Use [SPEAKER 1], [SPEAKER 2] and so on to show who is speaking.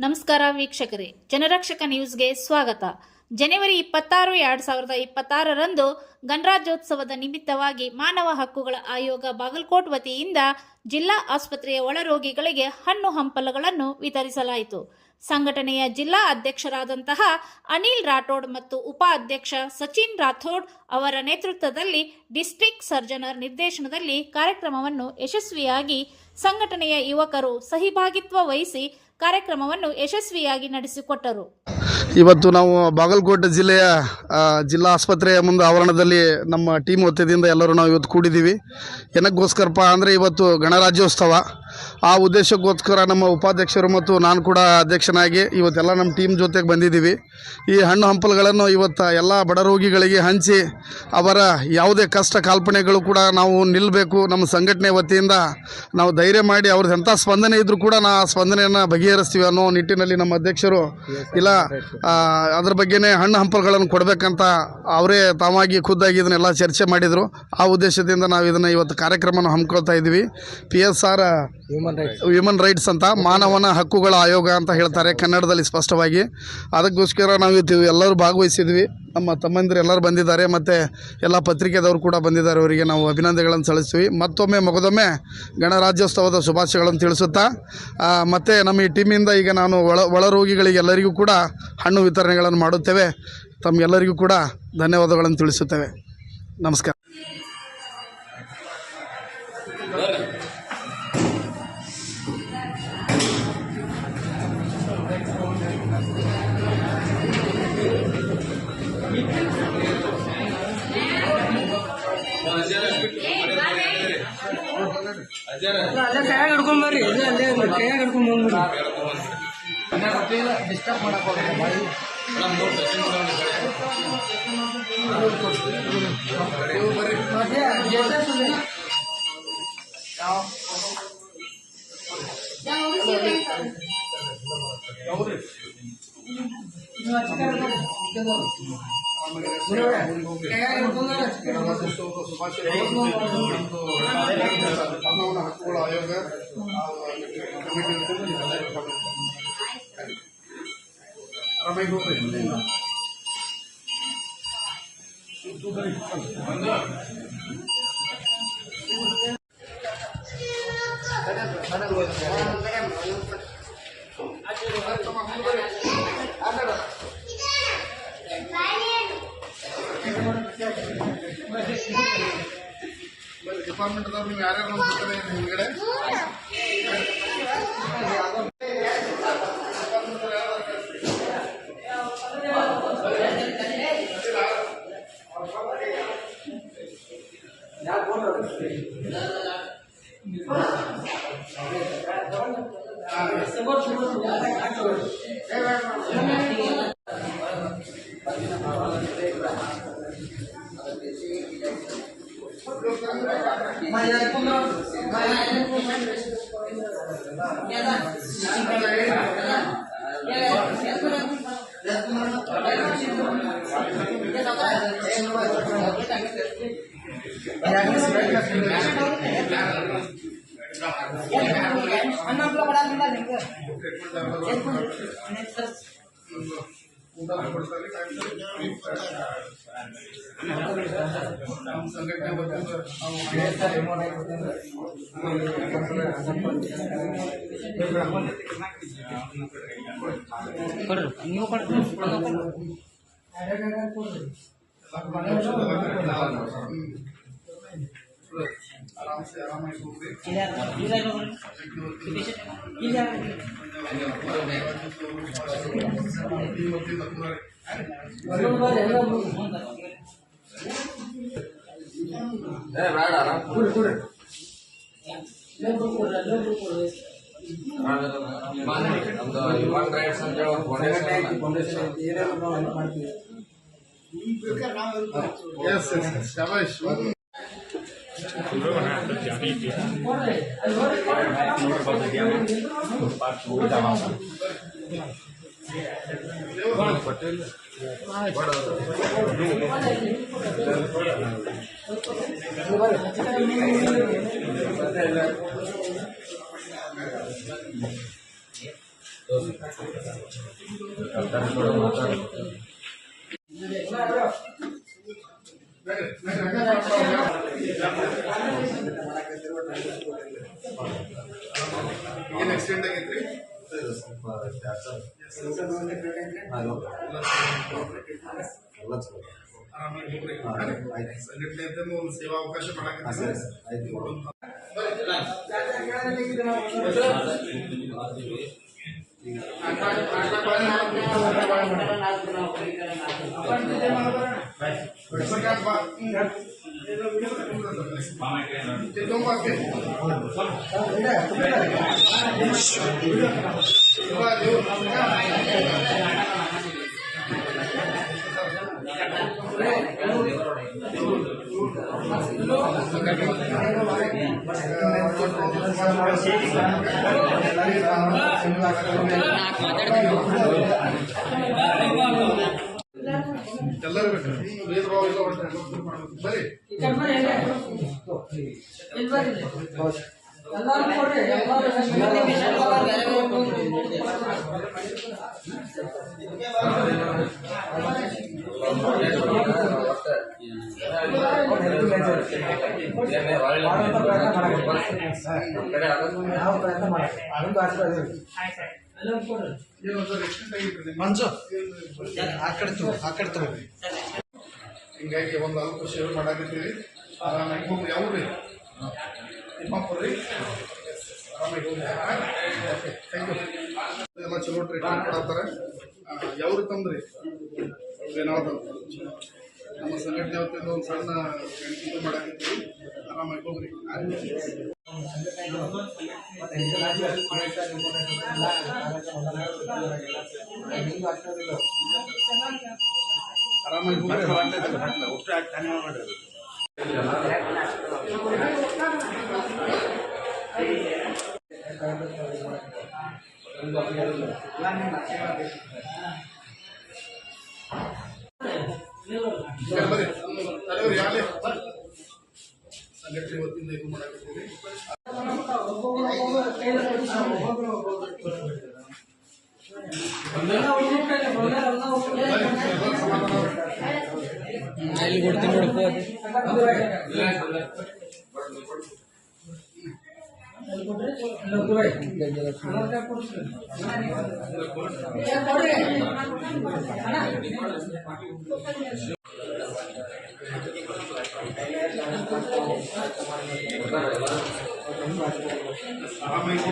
[SPEAKER 1] ನಮಸ್ಕಾರ ವೀಕ್ಷಕರೇ, ಜನರಕ್ಷಕ ನ್ಯೂಸ್ಗೆ ಸ್ವಾಗತ. ಜನವರಿ 26, 2026ರಂದು ಗಣರಾಜ್ಯೋತ್ಸವದ ನಿಮಿತ್ತವಾಗಿ ಮಾನವ ಹಕ್ಕುಗಳ ಆಯೋಗ ಬಾಗಲಕೋಟ್ ವತಿಯಿಂದ ಜಿಲ್ಲಾ ಆಸ್ಪತ್ರೆಯ ಒಳರೋಗಿಗಳಿಗೆ ಹಣ್ಣು ಹಂಪಲುಗಳನ್ನು ವಿತರಿಸಲಾಯಿತು. ಸಂಘಟನೆಯ ಜಿಲ್ಲಾ ಅಧ್ಯಕ್ಷರಾದಂತಹ ಅನಿಲ್ ರಾಠೋಡ್ ಮತ್ತು ಉಪಾಧ್ಯಕ್ಷ ಸಚಿನ್ ರಾಥೋಡ್ ಅವರ ನೇತೃತ್ವದಲ್ಲಿ ಡಿಸ್ಟ್ರಿಕ್ಟ್ ಸರ್ಜನರ್ ನಿರ್ದೇಶನದಲ್ಲಿ ಕಾರ್ಯಕ್ರಮವನ್ನು ಯಶಸ್ವಿಯಾಗಿ ಸಂಘಟನೆಯ ಯುವಕರು ಸಹಭಾಗಿತ್ವ ವಹಿಸಿ ಕಾರ್ಯಕ್ರಮವನ್ನು ಯಶಸ್ವಿಯಾಗಿ ನಡೆಸಿಕೊಟ್ಟರು.
[SPEAKER 2] ಇವತ್ತು ನಾವು ಬಾಗಲಕೋಟೆ ಜಿಲ್ಲೆಯ ಜಿಲ್ಲಾ ಆಸ್ಪತ್ರೆಯ ಮುಂದೆ ಆವರಣದಲ್ಲಿ ನಮ್ಮ ಟೀಮ್ ವತಿಯಿಂದ ಎಲ್ಲರೂ ನಾವು ಇವತ್ತು ಕೂಡಿದ್ದೀವಿ. ಏನಕ್ಕೋಸ್ಕರಪ್ಪ ಅಂದರೆ ಇವತ್ತು ಗಣರಾಜ್ಯೋತ್ಸವ. ಆ ಉದ್ದೇಶಕ್ಕೋಸ್ಕರ ನಮ್ಮ ಉಪಾಧ್ಯಕ್ಷರು ಮತ್ತು ನಾನು ಕೂಡ ಅಧ್ಯಕ್ಷನಾಗಿ ಇವತ್ತೆಲ್ಲ ನಮ್ಮ ಟೀಮ್ ಜೊತೆಗೆ ಬಂದಿದ್ದೀವಿ. ಈ ಹಣ್ಣು ಹಂಪಲುಗಳನ್ನು ಇವತ್ತು ಎಲ್ಲ ಬಡ ರೋಗಿಗಳಿಗೆ ಹಂಚಿ ಅವರ ಯಾವುದೇ ಕಷ್ಟ ಕಾಲ್ಪನೆಗಳು ಕೂಡ ನಾವು ನಿಲ್ಲಬೇಕು, ನಮ್ಮ ಸಂಘಟನೆ ವತಿಯಿಂದ ನಾವು ಧೈರ್ಯ ಮಾಡಿ ಅವ್ರದ್ದು ಎಂಥ ಸ್ಪಂದನೆ ಇದ್ದರೂ ಕೂಡ ಆ ಸ್ಪಂದನೆಯನ್ನು ಬಗೆಹರಿಸ್ತೀವಿ ಅನ್ನೋ ನಿಟ್ಟಿನಲ್ಲಿ ನಮ್ಮ ಅಧ್ಯಕ್ಷರು ಇಲ್ಲ ಅದ್ರ ಬಗ್ಗೆನೇ ಹಣ್ಣು ಹಂಪಲುಗಳನ್ನು ಕೊಡಬೇಕಂತ ಅವರೇ ತಾವಾಗಿ ಖುದ್ದಾಗಿ ಇದನ್ನೆಲ್ಲ ಚರ್ಚೆ ಮಾಡಿದರು. ಆ ಉದ್ದೇಶದಿಂದ ನಾವು ಇದನ್ನು ಇವತ್ತು ಕಾರ್ಯಕ್ರಮನ ಹಮ್ಮಿಕೊಳ್ತಾ ಇದ್ದೀವಿ. PSR ಹ್ಯೂಮನ್ ರೈಟ್ಸ್ ಅಂತ ಮಾನವನ ಹಕ್ಕುಗಳ ಆಯೋಗ ಅಂತ ಹೇಳ್ತಾರೆ ಕನ್ನಡದಲ್ಲಿ ಸ್ಪಷ್ಟವಾಗಿ. ಅದಕ್ಕೋಸ್ಕರ ನಾವು ಇವತ್ತು ಎಲ್ಲರೂ ಭಾಗವಹಿಸಿದ್ವಿ. ನಮ್ಮ ತಮ್ಮಂದಿರು ಎಲ್ಲರೂ ಬಂದಿದ್ದಾರೆ ಮತ್ತು ಎಲ್ಲ ಪತ್ರಿಕೆದವರು ಕೂಡ ಬಂದಿದ್ದಾರೆ. ಅವರಿಗೆ ನಾವು ಅಭಿನಂದನೆಗಳನ್ನು ಸಲ್ಲಿಸ್ತೀವಿ. ಮತ್ತೊಮ್ಮೆ ಮಗದೊಮ್ಮೆ ಗಣರಾಜ್ಯೋತ್ಸವದ ಶುಭಾಶಯಗಳನ್ನು ತಿಳಿಸುತ್ತಾ ಮತ್ತು ನಮ್ಮ ಈ ಟೀಮಿಂದ ಈಗ ನಾನು ಒಳ ರೋಗಿಗಳಿಗೆ ಎಲ್ಲರಿಗೂ ಕೂಡ ಹಣ್ಣು ವಿತರಣೆಗಳನ್ನು ಮಾಡುತ್ತೇವೆ. ತಮಗೆಲ್ಲರಿಗೂ ಕೂಡ ಧನ್ಯವಾದಗಳನ್ನು ತಿಳಿಸುತ್ತೇವೆ. ನಮಸ್ಕಾರ.
[SPEAKER 3] ಕೈಯಾಗ ಹಿಡ್ಕೊಂಡ್ ಬರ್ರಿ, ಕೈಯಾಗ ಹಿಡ್ಕೊಂಡ್ ಬಂದ್ಬಿಡ್ರಿ. ಡಿಸ್ಟರ್ಬ್ ಮಾಡಕ್
[SPEAKER 2] ಹಕ್ಕುಗಳ ಆಯೋಗ ಡಿಪಾರ್ಟ್ಮೆಂಟ್ ನೀವು ಯಾರ್ಯಾರು ಹಿಂಗಡೆ
[SPEAKER 3] ನೀವು
[SPEAKER 2] आराम से आराम से
[SPEAKER 4] ಹ್ಯೂಮನ್ ರೈಟ್ಸ್ ಅಂತ
[SPEAKER 2] ಏನು ಆಕ್ಸಿಡೆಂಟ್ ಆಗೈತ್ರಿ? ಸಂಘಟನೆ ಒಂದು ಸೇವಾ ಅವಕಾಶ ಎಲ್ಲರೂ ಭೇದ ಭಾವ ಇಲ್ಲ ಬರೀ ಹಿಂಗಾಗಿ ಒಂದು ಅಲ್ಪ ಸೇವೆ ಮಾಡಾಕತ್ತೀವಿ. ಆರಾಮಾಗಿ ಹೋಗಿ ಯಾವ್ರಿ ತಿಮ್ಮಾಪುರ ರೀ, ಆರಾಮಾಗಿ ಹೋಗಿ. Thank you. ಎಲ್ಲ ಚಲೋ ಟ್ರೀಟ್ಮೆಂಟ್ ಕೊಡತ್ತಾರೆ. ಯಾವ್ರಿ ತಂದ್ರಿ ಏನಾದ್ರು ನಮ್ಮ ಸಂಘಟನೆ ವತಿಯಿಂದ ಒಂದು ಸಣ್ಣ ಇದು ಮಾಡಾಕತ್ತೀವಿ. ಆರಾಮಾಗಿ ಹೋಗ್ರಿ. ಆರಾಮಾಗಿ ಯಾರೇ ಸಂಘಟನೆ ವತಿಯಿಂದ ಇದು ಮಾಡಾಕತ್ತೀವಿ. ಆರಾಮಾಗಿ